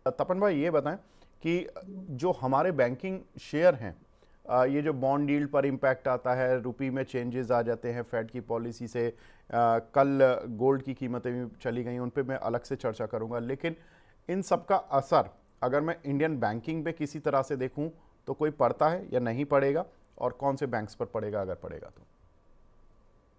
तपन भाई ये बताएं कि जो हमारे बैंकिंग शेयर हैं, ये जो बॉन्ड यील्ड पर इम्पैक्ट आता है, रुपी में चेंजेस आ जाते हैं फेड की पॉलिसी से, कल गोल्ड की कीमतें भी चली गई, उन पे मैं अलग से चर्चा करूंगा। लेकिन इन सब का असर अगर मैं इंडियन बैंकिंग पे किसी तरह से देखूं तो कोई पड़ता है या नहीं पड़ेगा, और कौन से बैंक्स पर पड़ेगा अगर पड़ेगा तो?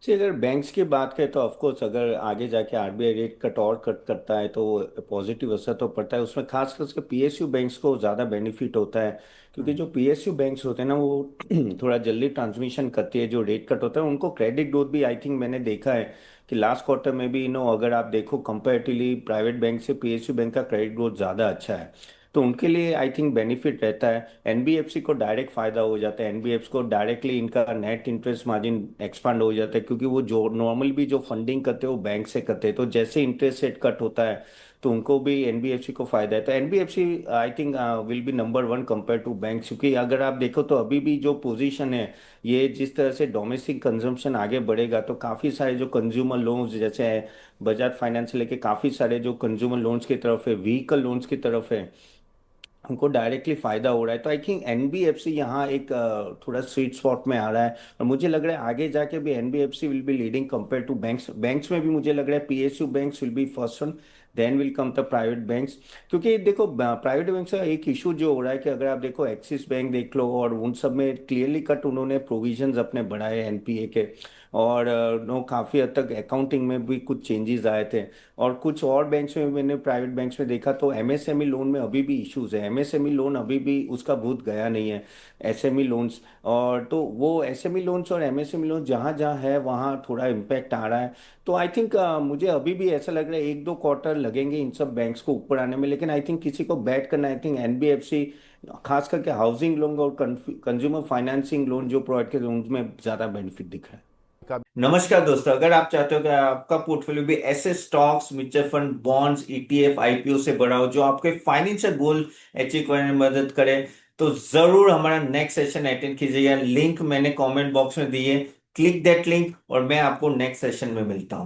जी, अगर बैंक्स की बात करें तो ऑफ कोर्स अगर आगे जाके आरबीआई रेट कट और कट करता है तो पॉजिटिव असर तो पड़ता है उसमें। खास करके पीएसयू बैंक्स को ज़्यादा बेनिफिट होता है, क्योंकि जो पीएसयू बैंक्स होते हैं ना वो थोड़ा जल्दी ट्रांसमिशन करती है जो रेट कट होता है उनको। क्रेडिट ग्रोथ भी आई थिंक मैंने देखा है कि लास्ट क्वार्टर में भी अगर आप देखो कंपेरेटिवली प्राइवेट बैंक से पीएसयू बैंक का क्रेडिट ग्रोथ ज़्यादा अच्छा है। तो उनके लिए आई थिंक बेनिफिट रहता है। एनबीएफसी को डायरेक्ट फायदा हो जाता है, एनबीएफसी को डायरेक्टली इनका नेट इंटरेस्ट मार्जिन एक्सपांड हो जाता है, क्योंकि वो जो नॉर्मल भी जो फंडिंग करते हैं वो बैंक से करते हैं। तो जैसे इंटरेस्ट रेट कट होता है तो उनको भी एनबीएफसी को फायदा है। तो NBFC I think will be number one compare to bank, क्योंकि अगर आप देखो तो अभी भी जो पोजीशन है, ये जिस तरह से डोमेस्टिक कंजम्पशन आगे बढ़ेगा तो काफ़ी सारे जो कंज्यूमर लोन्स जैसे बजाज फाइनेंस से लेके काफ़ी सारे जो कंज्यूमर लोन्स की तरफ है, व्हीकल लोन्स की तरफ है, हमको डायरेक्टली फायदा हो रहा है। तो आई थिंक एनबीएफसी यहाँ एक थोड़ा स्वीट स्पॉट में आ रहा है, और मुझे लग रहा है आगे जाके भी NBFC will be leading compare to banks. Banks में भी मुझे लग रहा है PSU banks will be first one, then will come the private banks. क्योंकि देखो प्राइवेट बैंक्स का एक इशू जो हो रहा है कि अगर आप देखो एक्सिस बैंक देख लो, और उन सब में क्लियरली कट उन्होंने प्रोविजंस अपने बढ़ाए एनपीए के, और नो काफ़ी हद तक अकाउंटिंग में भी कुछ चेंजेस आए थे। और कुछ और बैंक्स में मैंने प्राइवेट बैंक्स में देखा तो एमएसएमई लोन में अभी भी इश्यूज है, एमएसएमई लोन अभी भी उसका भूत गया नहीं है, एसएमई लोन्स। और तो वो एसएमई लोन्स और एमएसएमई लोन जहाँ जहाँ है वहाँ थोड़ा इम्पैक्ट आ रहा है। तो आई थिंक मुझे अभी भी ऐसा लग रहा है एक दो क्वार्टर लगेंगे इन सब बैंक्स को ऊपर आने में, लेकिन आई थिंक किसी को बैट करना, आई थिंक एनबीएफसी खास करके हाउसिंग लोन और कंज्यूमर फाइनेंसिंग लोन जो प्रोवाइड करते हैं उनमें ज्यादा बेनिफिट दिख रहा है। का नमस्कार दोस्तों, अगर आप चाहते हो कि आपका पोर्टफोलियो भी ऐसे stocks, mutual fund, bonds, ETF, IPO से बड़ा हो जो आपके फाइनेंशियल गोल अचीव करने में मदद करे, तो जरूर हमारा नेक्स्ट सेशन अटेंड कीजिएगा। लिंक मैंने कमेंट बॉक्स में दी है, क्लिक दैट लिंक और मैं आपको नेक्स्ट सेशन में मिलता हूं।